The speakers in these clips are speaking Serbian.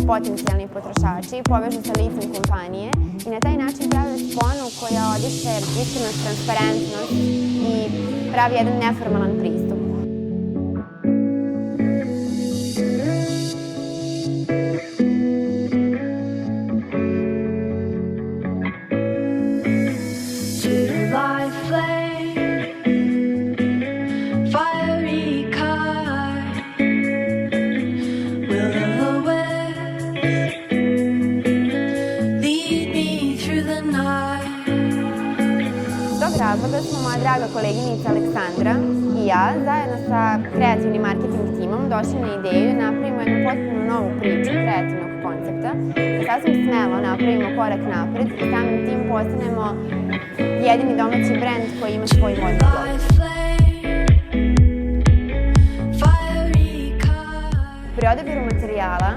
potencijalni potrošači povežu sa licem kompanije i na taj način prave sponu koja odiše iskrenost, transparentnost i pravi jedan neformalan pristup. Iz tog razloga smo moja draga koleginica Aleksandra i ja zajedno sa kreativnim marketing timom došli na ideju da napravimo jednu potpuno novu priču kreativnog koncepta, da sasvim smelo napravimo korak napred i samim tim postanemo jedini domaći brend koji ima svoj modni blog. Pri odabiru materijala,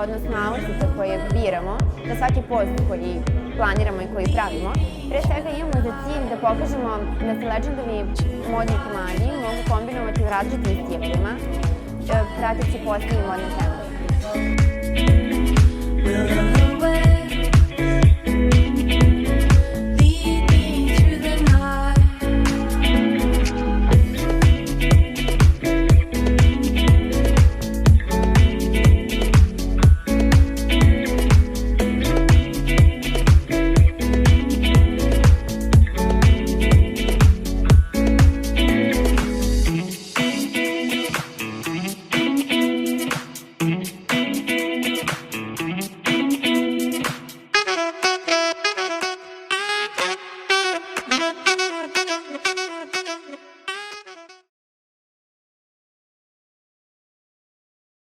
odnosno outfita koje biramo, za svaki post koji planiramo i koji pravimo, pre svega imamo za cilj da pokažemo da se legendarni modni komadi mogu kombinovati u različitim stilovima, prateći poslednje modne trendove.